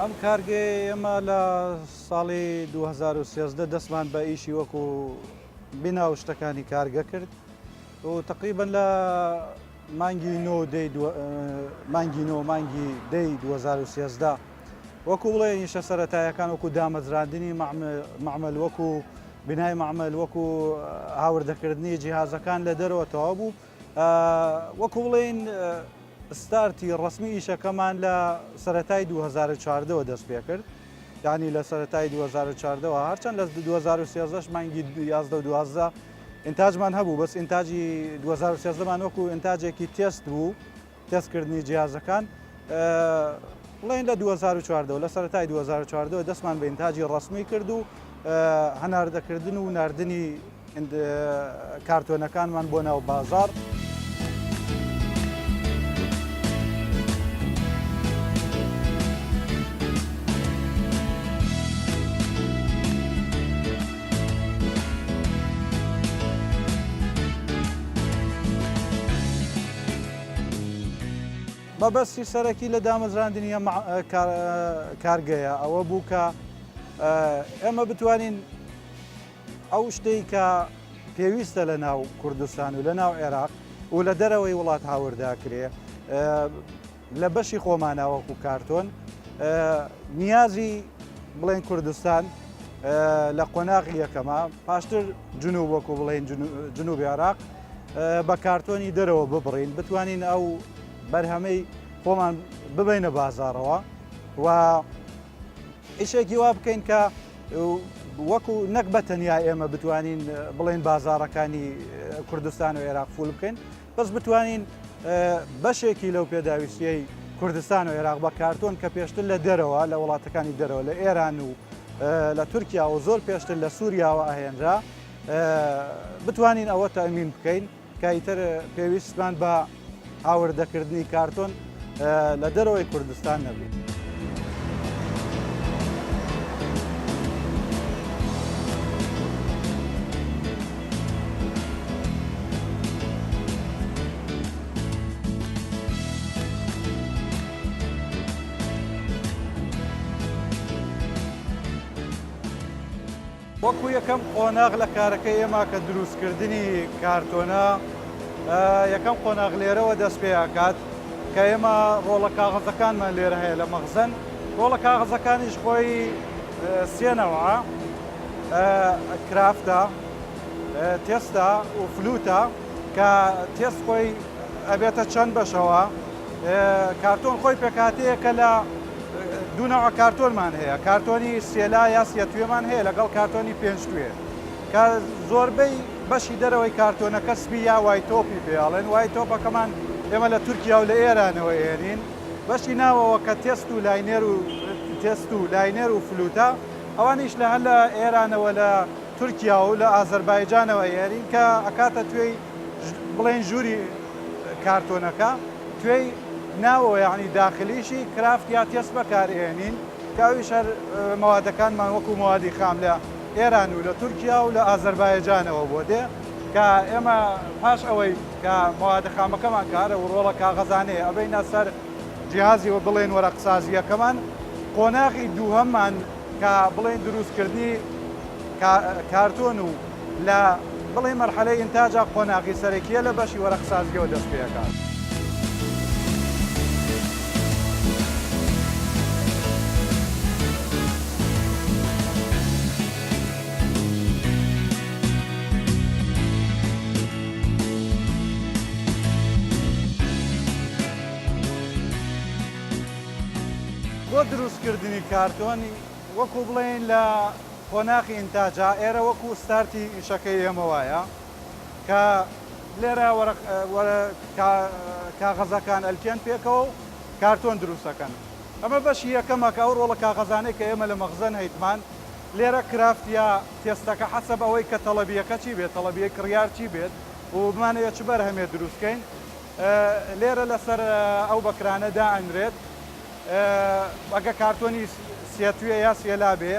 ئەم کارگەی ئێمە لە ساڵی 2013 دەستمان بە ئیشی وەکو بیناو شتەکانی کارگە کرد و تقریبن لە مانگی مانگی دەی 2013 وەکو بڵێ نیشە سەرەتایەکان وەکو دامەزراندنی معمەل وەکو بینای معمەل وەکو هاوردەکردنی جیهازەکان لە دەرەوە تەواو بوو وەکو بڵێن ستارتی ڕسمی ئیشەکەمان لە سەرەتای 2014 دەست پێ کرد یعنی لە سەرەتای 2014 هەرچەند لە 2013 مانگی 11 ئینتاجمان هەبوو بەس ئینتاجی 2013مان وەکو ئینتاجێکی تێست بوو تێستکردنی جیهازەکان بڵێن لە 2014 لە سەرەتای 2014 دەستمان بە ئینتاجی ڕسمی کرد و هەناردەکردن و ناردنی کارتۆنەکانمان بۆ ناو بازار. بەبەستی سەرەکی لە دامەزراندنی کارگەیە ئەوە بوو کە ئێمە بتوانین ئەو شتەی کە پێویستە لە ناو کوردستان و لە ناو عێراق و لە دەرەوەی وڵات هاورداکرێ لە بەشی خۆمانەوەکو کارتۆن نیازی بڵێن کوردستان لە قۆناغی یەکەمە پاشتر جنوب وەکو بڵێن جنوبی عێراق بە کارتۆنی دەرەوە ببڕین بتوانین ئەو بەرهەمەی خۆمان ببینە بازارەوە و ئیشێکی وا بکەین کە وەکو نەک بە تەنیا ئێمە بتوانین بڵێن بازارەکانی کوردستان و عێراق فول بکەین بەس بتوانین بەشێکی لەو پێداویستیەی کوردستان و عێراق بە کارتۆن کە پێشتر لە دەرەوە لە وڵاتەکانی دەرەوە لە ئێران و لە تورکیا و زۆر پێشتر لە سووریاوە ئاهێنرا بتوانین ئەوە تەمین بکەین کە ئیتر پێویستمان بە هاوردەکردنی کارتۆن لە دەرەوەی کوردستان نەبێت. وەکو یەکەم قۆناغ لە کارەکەی ئێمە کە دروستکردنی کارتۆنە یەکەم قۆناغ لێرەوە دەست پێ ئاکات کە ئێمە ڕۆڵە کاغەزەکانمان لێرە هەیە لە مەخزن ڕۆڵە کاغەزەکانیش خۆی سێنەوە کرافتە تێستە و فلوتە کە تێست خۆی ئەبێتە چەند بەشەوە کارتۆن خۆی پێکاتەیە کە لە دوونەوە کارتۆنمان هەیە کارتۆنی سێلا یا سێتوێمان هەیە لەگەڵ کارتۆنی پێنجتوێ کە زۆربەی بەشی دەرەوەی کارتۆنەکە سپی یا وای تۆپی پێڵێن وای تۆپەکەمان ئێمە لە تورکیا و لە ئێرانەوە هێنین بەشی ناوەوە کە تێست و لاینێر و فلوتە ئەوانیش لە هەر لە ئێرانەوە لە تورکیا و لە ئازەربایجانەوە هێنین کە ئەکاتە توێی بڵێن ژووری کارتۆنەکە توێی ناوەوە یعنی داخلیشی کرافت یا تێست بەکارهێنین کاویش هەر مەوادەکانمان وەکو مەوادی خام لە ئێران و لە تورکیا و لە ئازەربایجانەوە بۆ دێ کە ئێمە پاش ئەوەی کە مەوادە خامەکەمان کارە و ڕۆڵە کاغەزانەیە ئەبینە سەر جیهازی و بڵێن وەرەقسازیەکەمان قۆناغی دووهەممان کە بڵێن دروستکردنی کارتۆن و لە بڵێ مەرحەلەی ئینتاجا قۆناغی سەرەکیە لە بەشی وەرەقسازیەوە دەست پێکات. بۆ دروستکردنی کارتۆنی وەکو بڵێن لە قۆناغی ئینتاجا ئێرە وەکو ستارتی ئیشەکەی ئێمە وایە کە لێرە کاغەزەکان ئەلکێن پێکەوە و کارتۆن دروستەکەن ئەمە بەشی یەکەمە کە ئەو ڕۆڵە کاغەزانەی کە ئێمە لە مەخزن هەیتمان لێرە کرافت یا تێستەکە حەسەب ئەوەی کە تەڵەبیەکە چی بێت تەڵەبیەی کڕیار چی بێت و بمانەوێت چ بەرهەمێ دروستکەین لێرە لەسەر ئەو بەکرانە دائەنرێت ئەگە کارتۆنی سێتوێ یا سێلا بێ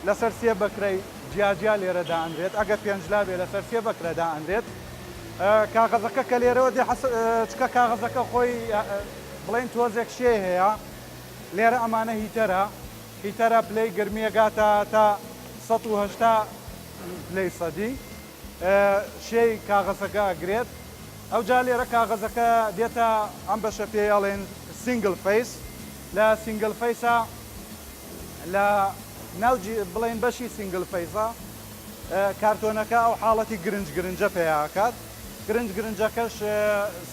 لەسەر سێ بەکرەی جیاجیا لێرە دائەنرێت ئەگە پێنجلا بێ لەسەر سێ بەکرە دائەنرێت کاغەزەکە کە لێرەوە دێ چکە کاغەزەکە خۆی بڵێن تۆزێک شێ هەیە لێرە ئەمانە هیتەرە هیتەرە پلەی گرمیەگاتە تا 180 پلەی سەدی شێی کاغەزەکە ئەگرێت ئەو جا لێرە کاغەزەکە دێتە ئەم بەشە پێی ئەڵێن سینگل فیس لە سینگل فیسە لە ناوجی بڵێن بەشی سینگل فیسە کارتۆنەکە ئەو حاڵەتی گرنجە پێیاکات گرنجەکەش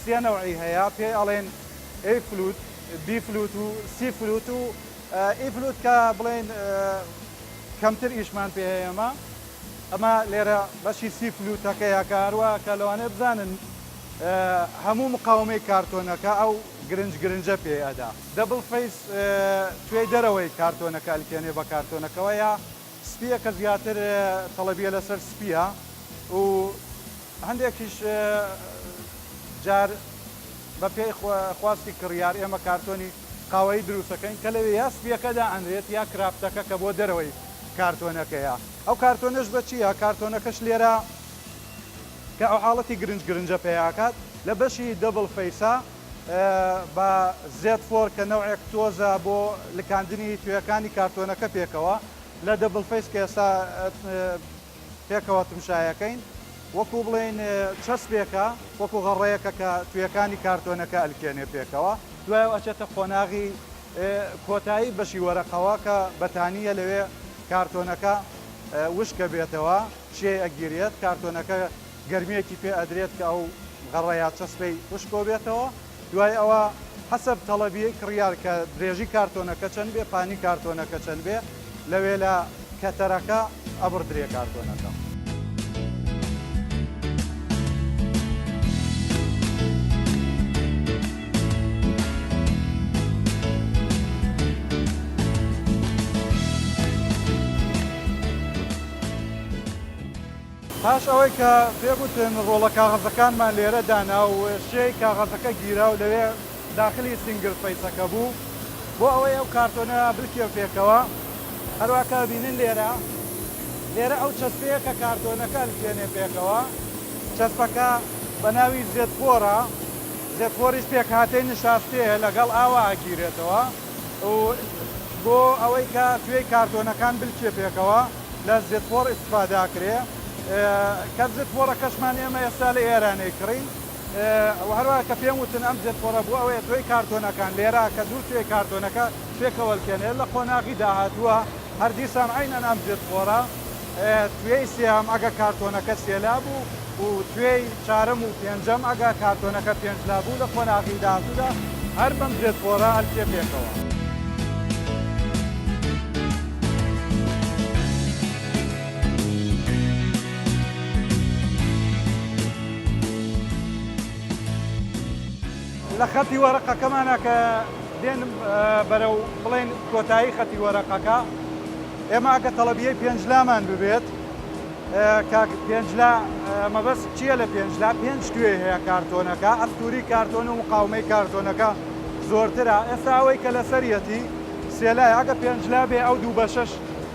سێ نەوعی هەیە پێی ئەڵێن A فلوت B فلوت و C فلوت و E فلوت کە بڵێن کەمتر ئیشمان پێ هەیەمە ئەمە لێرە بەشی C فلوتەکەیە کاروە کە لەوانێ بزانن هەموو مقاومەی کارتۆنەکە ئەو گرنجە پێ ئەدا دەبڵ فیس توێی دەرەوەی کارتۆنەکە ئەلکێنێ بە کارتۆنەکەەوە یا سپیە کە زیاتر تەڵەبیە لەسەر سپیە و هەندێکیش جار بە پێی خواستی کڕیار ئێمە کارتۆنی قاوەی دروستەکەین کە لەوێ یا سپیەکەدا ئەنرێت یا کرافتەکە کە بۆ دەرەوەی کارتۆنەکەیە ئەو کارتۆنش بە چییە؟ کارتۆنەکەش لێرە کە ئەو حاڵەتی گرنجە پێیاکات لە بەشی دەبڵ فەیسا بە زێت-فۆر کە نەوعێک تۆزە بۆ لکاندنی توێەکانی کارتۆنەکە پێکەوە لە دەبڵ فەیس کە ئێستا پێکەوە تمشایەکەین وەکو بڵێن چەسپێکە وەکو غەڕەیەکە کە توێەکانی کارتۆنەکە ئەلکێنێ پێکەوە دوای ئەچێتە خۆناغی کۆتایی بەشی وەرەقەوە کە بەتانیە لەوێ کارتۆنەکە وشکە بێتەوە شێ ئەگیرێت کارتۆنەکە گەرمیەکی پێ ئەدرێت کە ئەو غەڕەیە چەسپەی وشکۆ بێتەوە دوای ئەوە حەسەب تەڵەبی کڕیار کە درێژی کارتۆنەکە چەند بێ پانی کارتۆنەکە چەند بێ لەوێ لە کەتەرەکە ئەبڕدرێ کارتۆنەکە. پاش ئەوەی کە پێگوتن ڕۆڵە کاغەزەکانمان لێرە دانا و شێی کاغەزەکە گیرا و لەوێ داخلی سینگل فەیسەکە بوو بۆ ئەوەی ئەو کارتۆنە بکێ پێکەوە هەروواکە بینن لێرە ئەو چەسپەیە کە کارتۆنەکە لکێنێ پێکەوە چەسپەکە بە ناوی زێت-فۆرە زێت-فۆریش پێکهاتەی نشاستەیە لەگەڵ ئاوا ئەگیرێتەوە و بۆ ئەوەی کە توێی کارتۆنەکان بلکێ پێکەوە لە زێت-فۆر ئیستفاداکرێ کە زێت-فۆرە کەشمان ئێمە ئێستا لە ئێرانەی کڕین هەروە کە پێم وتن ئەم زێت-فۆرە بوو ئەوەیە توێی کارتۆنەکان لێرە کە دوو توێی کارتۆنەکە پێکەوەلکێنێت لە خۆناغی داهاتووە هەردیسان عینەن ئەم زێت-فۆرە توێی سێهەم ئەگە کارتۆنەکە سێلا بوو و توێی چارەم و پێنجەم ئەگە کارتۆنەکە پێنجلا بوو لە خۆناغی داهاتوودا هەر بەم زێت-فۆرە هەلکێ پێکەوە. لە خەتی وەرەقەکەمانە کە دێن بەرەو بڵێن کۆتایی خەتی وەرەقەکە ئێمە ئەگە تەڵەبیەی پێنجلامان ببێت کە پێنجلا مەبەست چییە لە پێنجلا پێنج توێ هەیە کارتۆنەکە ئەستوری کارتۆن و مقاومەی کارتۆنەکە زۆرترە ئێستا ئەوەی کە لەسەرەتی سێلای ئەگە پێنجلا بێ ئەو دوو بەشەش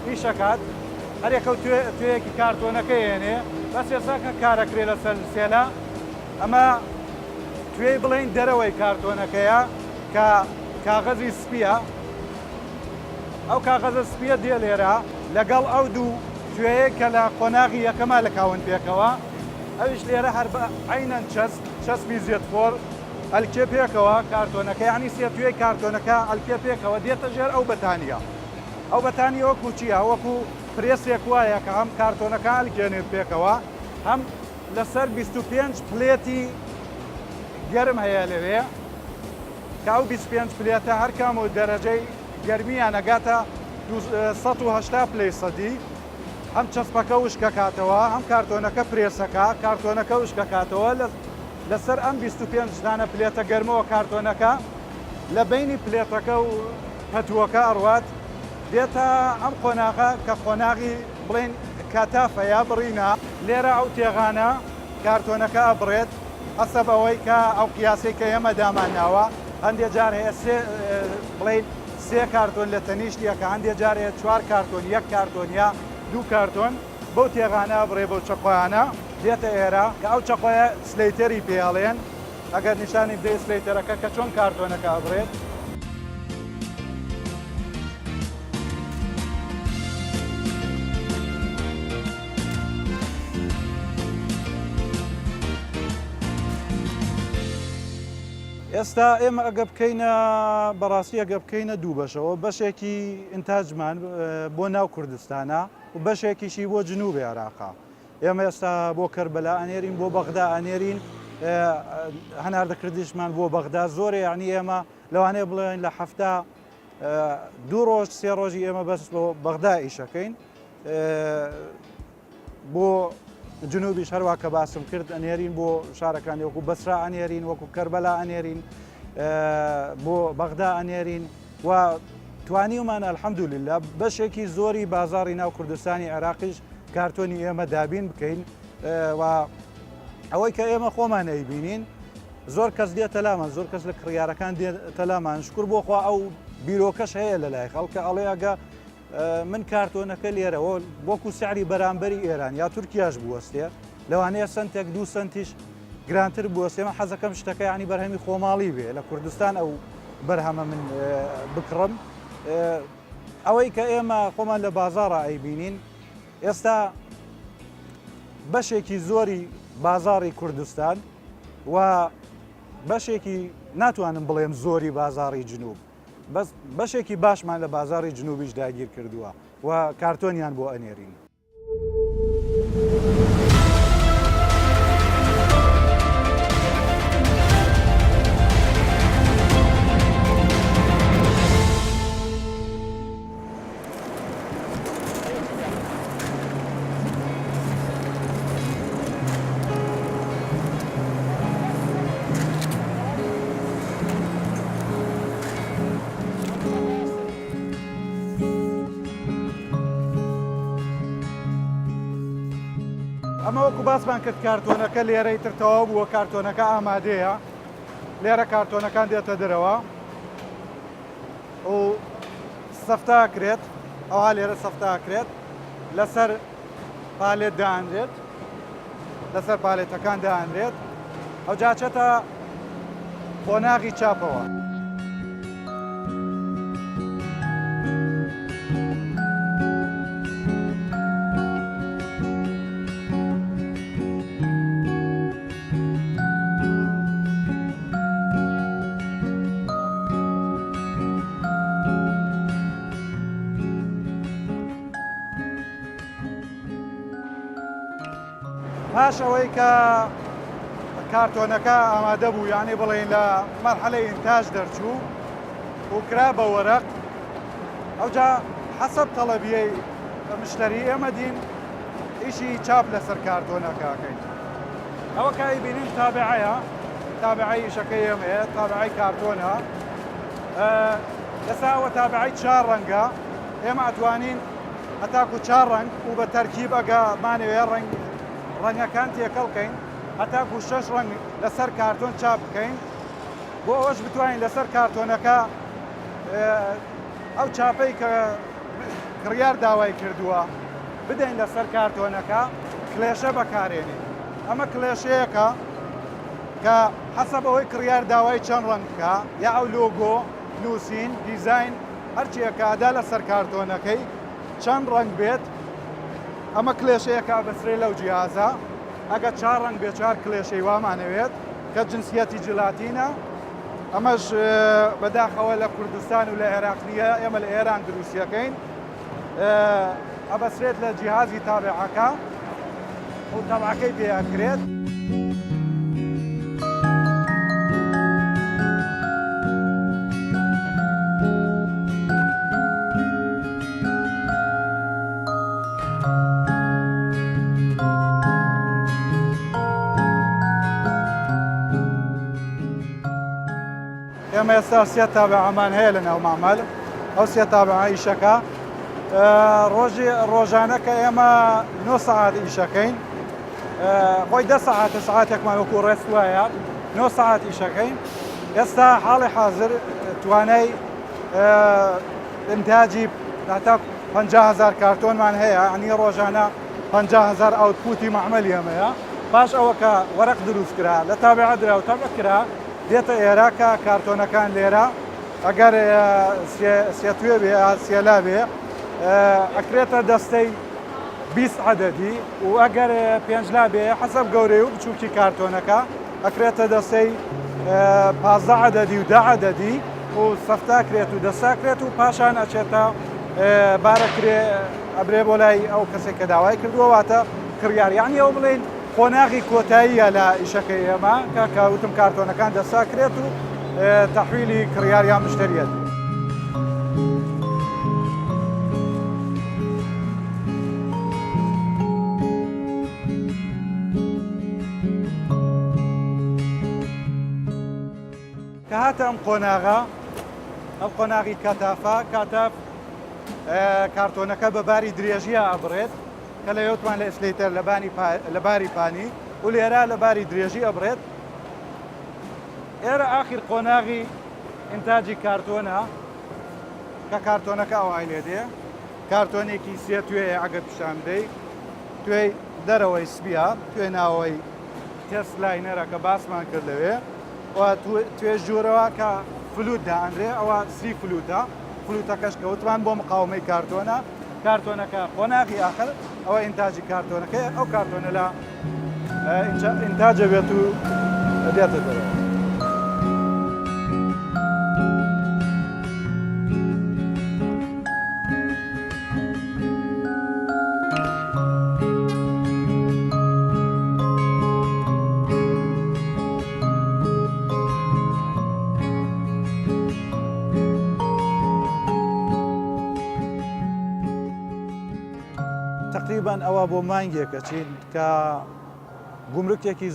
ئیشەکات هەرێکە توێیەکی کارتۆنەکە هێنێ بەس ئێستا کە کارەکرێ لەسەر سێلا ئەمە توێی بڵێن دەرەوەی کارتۆنەکەیە کە کاغەزی سپیە ئەو کاغەزە سپیە دێ لێرە لەگەڵ ئەو دوو توێیە کە لە قۆناغی یەکەما لە کاون پێکەوە ئەویش لێرە هەر بە عینەن چەسبی زێت-فۆر ئەلکێ پێکەوە کارتۆنەکە یعنی سێ توێی کارتۆنەکە ئەلکێ پێکەوە دێتە ژێر ئەو بەتانیە ئەو بەتانی وەکو چییە وەکو پرێسێک وایە کە هەم کارتۆنەکە ئەلکێنێت پێکەوە هەم لەسەر 25 پلێتی گەرم هەیە لەوێ کە ئەو 25 پلێتە هەر کام و دەرەجەی گەرمیان ئەگاتە 180 پلەی سەدی هەم چەسپەکە وشکەکاتەوە هەم کارتۆنەکە پرێسەکە کارتۆنەکە وشکەکاتەوە لەسەر ئەم 25 دانە پلێتە گەرمەوە کارتۆنەکە لە بینی پلێتەکە و پەتووەکە ئەڕوات دێتە ئەم قۆناغە کە قۆناغی بڵێن کاتافە یا بڕینە لێرە ئەو تێغانە کارتۆنەکە ئەبڕێت حەسەب ئەوەی کە ئەو قیاسی کە ئێمە دامانناوە هەندێک جار هەیە بڵێن سێ کارتۆن لە تەنیشتیەکە هەندێک جار هەیە 4 کارتۆن یەک کارتۆن یا دوو کارتۆن بەو تێغانە بڕێ بەو چەقۆیانە دێتە ئێرە کە ئەو چەقۆیە سلەیتەری پێڵێن ئەگەر نیشانی بدەیت سلەیتەرەکە کە چۆن کارتۆنەکە ئەبڕێت ئێستا ئێمە ئەگە بکەینە بەڕاستی ئەگە بکەینە دوو بەشەوە بەشێکی ئینتاجمان بۆ ناو کوردستانە و بەشێکیشی بۆ جنوبی عێراقا. ئێمە ئێستا بۆ کەربەلا ئەنێرین بۆ بەغدا ئەنێرین هەناردە کردیشمان بۆ بەغدا زۆرە یعنی ئێمە لەوانەیە بڵێن لە هەفتە دوو ڕۆژ سێ ڕۆژی ئێمە بەس بۆ بەغدا ئیشەکەین بۆ جنوبیش هەروە کە باسم کرد ئەنێرین بۆ شارەکانی وەکو بەسرا ئەنێرین وەکو کەربەلا ئەنێرین بۆ بەغدا ئەنێرین و توانیومان ئەلحەمدولillah بەشێکی زۆری بازاڕی ناو کوردستانی عێراقیش کارتۆنی ئێمە دابین بکەین و ئەوەی کە ئێمە خۆمان ئەیبینین زۆر کەس دێتە لامان زۆر کەس لە کڕیارەکان دێتە لامان شکر بۆخوا ئەو بیرۆکەش هەیە لە لای خەڵکە ئەڵێ ئەگە من کارتۆنەکە لێرەوە وەکو سعری بەرامبەری ئێران یا تورکیاش بوەستێ لەوانەیە سنتێک دوو سنتیش گرانتر بوەستێمە حەزەکەم شتەکە ینی بەرهەمی خۆماڵی بێ لە کوردستان ئەو بەرهەمە من بکڕم ئەوەی کە ئێمە خۆمان لە بازاڕە ئەیبینین ئێستا بەشێکی زۆری بازاڕی کوردستان و بەشێکی ناتوانم بڵێم زۆری بازاڕی جنوب بەس بەشێکی باشمان لە بازاڕی جنوبیش داگیر کردووە و کارتۆنیان بۆ ئەنێرین. ئەمە وەکو باسمان کرد کارتۆنەکە لێرەی ترتەوە بووە کارتۆنەکە ئامادەیە لێرە کارتۆنەکان دێتە دەرەوە و سەفتاکرێت ئەوها لێرە سەفتاکرێت لەسەر پالێت دانرێت لەسەر پالێتەکان دانرێت ئەو جاچێتە قۆناغی چاپەوە. پاش ئەوەی کە کارتۆنەکە ئامادە بوو یعنی بڵێن لە مەرحەلەی ئینتاژ دەرچوو و کرا بە وەرەق ئەوجا حەسەب تەڵەبیەی مشتەری ئێمە دین ئیشی چاپ لەسەر کارتۆنەکەکەین. ئەوە کە ئەیبینین تابعەیە تابعەی ئیشەکەی ئێمەیە تابعەی کارتۆنە ئێستا ئەوە تابعەی 4 ڕەنگە ئێمە ئەتوانین هەتاکو 4 ڕەنگ و بە تەرکیب ئەگە مانەوێ ڕەنگەکان تێکەڵکەین هەتاکو 6 ڕەنگ لەسەر کارتۆن چاپ بکەین بۆ ئەوەش بتوانین لەسەر کارتۆنەکە ئەو چاپەی کە کڕیار داوای کردووە بدەین لەسەر کارتۆنەکە کلێشە بەکارێنین. ئەمە کلێشەیەکە کە حەسەب ئەوەی کڕیار داوای چەند ڕەنگکە یا ئەو لۆگۆ نووسین دیزاین هەرچیەکەدا لەسەر کارتۆنەکەی چەند ڕەنگ بێت ئەمە کلێشەیەکە بەسرێ لەو جیازە ئەگە 4 ڕەنگ بێ 4 کلێشەی وامانەوێت کە جنسیەتی جلاتینە ئەمەش بەداخەوە لە کوردستان و لە عێراق نیە ئێمە لە ئێران دروستیەکەین ئەبەسرێت لە جیهازی تابعەکە و تابعەکەی پێیاکرێت. ئێمە ئێستا 3 تابعەمان هەیە لە ناو مامەل ئەو 3 تابعە ئیشەکە ڕۆژانە کە ئێمە 9 سەعات ئیشەکەین خۆی 10 سەعاتێکمان وەکو ڕێست وایە 9 سەعات ئیشەکەین. ئێستا حاڵی حاضر توانای ئینتاجی هەتا 50,000 کارتۆنمان هەیە عنی ڕۆژانە 50,000 ئاوتپوتی مەعمەلی ئەمەیە. پاش ئەوە کە وەرەق دروست کرا لە تابعە درا و تابع کرا دێتە ئێرە کە کارتۆنەکان لێرە ئەگەر سێتوێ بێ سێلا بێ ئەکرێتە دەستەی 20 عەدەدی و ئەگەر 5 لا بێ حەسەب گەورەی و بچووکی کارتۆنەکە ئەکرێتە دەستەی 15 عددی و 10 عددی و سەفتاکرێت و دەساکرێت و پاشان ئەچێتە بارەکرێ ئەبرێ بۆ لای ئەو کەسێک کە داوای کردووەواتە کڕیاریانی ئەو بڵێن خۆناغی کۆتاییە لە ئیشەکەی ئێمە کە کەوتم کارتۆنەکان دەساکرێت و تەحویلی کڕیاریان مشتریەت. کە هاتە ئەم قۆناغی کاتافە کاتاف کارتۆنەکە بە باری درێژیە ئەبڕێت کە لە یوتمان لە ئسلیتەر لە باری پانی و لێرە لە باری درێژی ئەبڕێت. ئێرە ئاخر قۆناغی ئینتاجی کارتۆنە کە کارتۆنەکە ئەوای لێ دێ کارتۆنێکی سێ توێ ئەگەر پیشان بدەیت توێی دەرەوەی سپیە توێ ناوەی تێست لاینەرە کە باسمان کرد لەوێ توێ ژوورەوە کە فلوت دائەنرێ ئەوە سری فلوتەکەش کەوتمان بۆ مقاومەی کارتۆنەکە قۆناغی ئاخر ئەوە ئینتاجی کارتۆنەکەی ئەو کارتۆنە لە ئینتاجە بێت و دێتە دەرەوە. تقریبان ئەوە بۆ مانگێکە چین کە گومرکێکی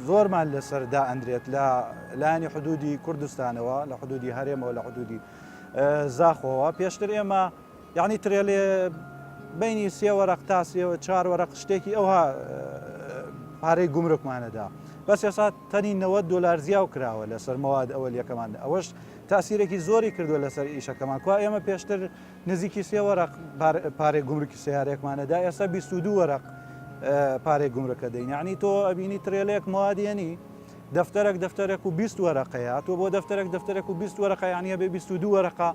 زۆرمان لەسەردا ئەندرێت لە لایەنی حدودی کوردستانەوە لە حدودی هەرێمەوە لە حدودی زاخۆوە. پێشتر ئێمە یعنی ترێلێ بینی 3 وەرەق تا 4 وەرەق شتێکی ئەوها پارەی گومرکمانەدا بەس ئێستا تەنی $90 زیاو کراوە لەسەر مەواد ئەوەلیەکەمان ئەوەش تاسیرێکی زۆری کردووە لەسەر ئیشەکەمان کوا ئێمە پێشتر نزیکی 3 وەرەق پارەی گومرکی سیارێکمانەدا ئێستا 22 وەرەق پارەی گومرکە دەین یعنی تۆ ئەبینی ترێلەیەک موادیێنی دەفتەرێک و 20 وەرەقەیە تۆ بۆ دەفتەرێک و 20 وەرەقە یعنیە بێ 22 وەرەقە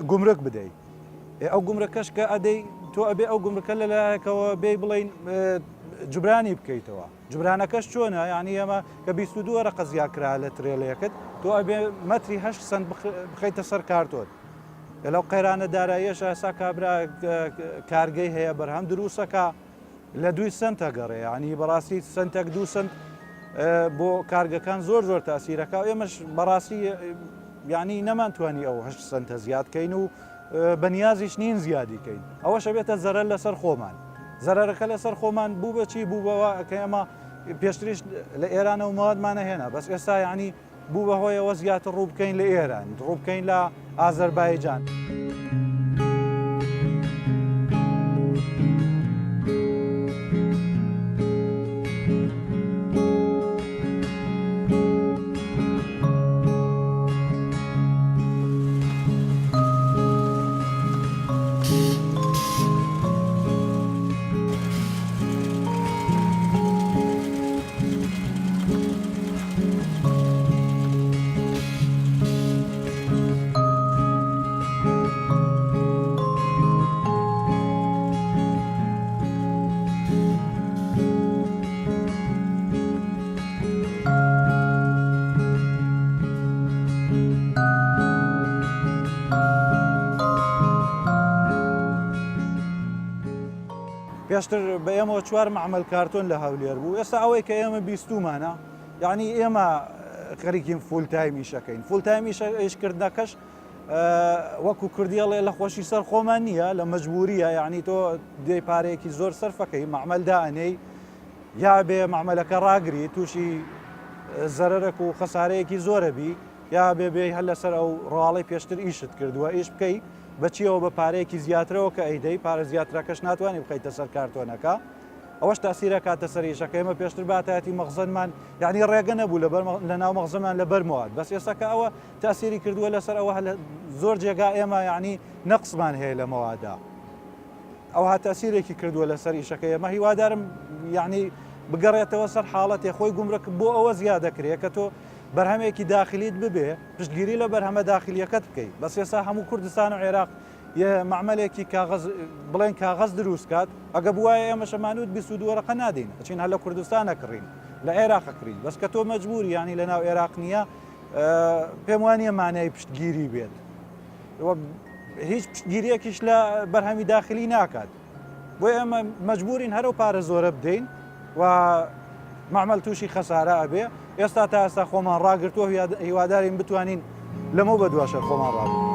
گومرک بدەیت. ئەو گومرکەش کە ئەدەی تۆ ئەبێ ئەو گومرکە لەلایەکەوە بێ بڵین جبرانی بکەیتەوە. جبرانەکەش چۆنە یعنی ئەمە کە 22 وەرەقە زیادکرا لە ترێلەیەکت تۆ ئەبێ مەتری 8 سنت بخەیتە سەر کارتۆن. لەو قەیرانە داراییەش ئاسا کابرا کارگەی هەیە بەرهەم دروستەکە لە 2 سنتە گەڕێ ینی بەڕاستی سنتێک 2 سنت بۆ کارگەکان زۆر تاسیرەکە و ئێمەش بەڕاستی یعنی نەمانتوانی ئەو 8 سنتە زیادکەین و بەنیازیش نین زیادیکەین ئەوەشە بێتە زەرەر لەسەر خۆمان زەرەرەکە لەسەر خۆمان بوو بەچی بوو بەوە کە ئێمە پێشتریش لە ئێرانە و ماوادمانە هێنا بەس ئێستا یعنی بوو بەهۆیەوە زیاتر ڕوو بکەین لە ئێران ڕوو بکەین لە ئازەربایجان. پێشتر بە ئێمەوە 4 مەعمەل کارتۆن لە هەولێر بوو ئێستا ئەوەی کە ئێمە 20مانە یعنی ئێمە خەریکین فول تایمیشەکەین فول تایمیشکردنەکەش وەکو کردیڵێ لە خۆشی سەر خۆمان نییە لە مەجبوریە یعنی تۆ دێی پارەیەکی زۆر سەرفەکەی مەعمەلدا ئەنەی یا بێ مەعمەلەکە ڕاگری تووشی زەرەرێک و خەسارەیەکی زۆرە بی یا بێ هەر لەسەر ئەو ڕواڵی پێشتر ئیشت کردووە ئیش بکەی بەچیەوە بە پارەیەکی زیاترەوە کە ئەیدەی پارە زیاترەکەش ناتوانانی بخەیتە سەر کارتۆنەکە ئەوەش تاسیرە کاتە سەر ئیشەکە ئێمە پێشتر باتایەتی مەخزنمان یعنی ڕێگە نەبوو لە ناو مەخزنمان لە بەرمەوە بەس ئێستاکە ئەوە تاسیری کردووە لەسەر ئەوە زۆر جێگا ئێمە یعنی نەقسمان هەیە لە مەوادا ئەوها تاسیرێکی کردووە لەسەر ئیشەکە ئێمە هیوادارم یعنی بگەڕێتەوە سەر حاڵەتێ خۆی گومرک بۆ ئەوە زیادەکرێت کە تۆ بەرهەمێکی داخلیت ببێ پشتگیری لە بەرهەمە داخلیەکەت بکەیت بەس ئێستا هەموو کوردستان و عێراق یە معمەلێکی بڵێن کاغەز دروست کات ئەگە بواە ئێمە شەمانوت 22 وەرەقە نادەین ئەچین هەر لە کوردستانە کڕین لە عێراق کڕی بەس کە تۆ مەجبوری ینی لە ناو عێراق نییە پێم وانە مانای پشتگیری بێت هیچ پشتگیریەکیش لە بەرهەمی داخلی ناکات بۆی ئەمە مەجبورین هەرو پارە زۆرە بدەین و معمەل تووشی خەسارە ئەبێ ئێستا تا ئێستا خۆمان ڕاگرتووە هیوادارین بتوانین لەمە بە دواشە خۆمان ڕابن.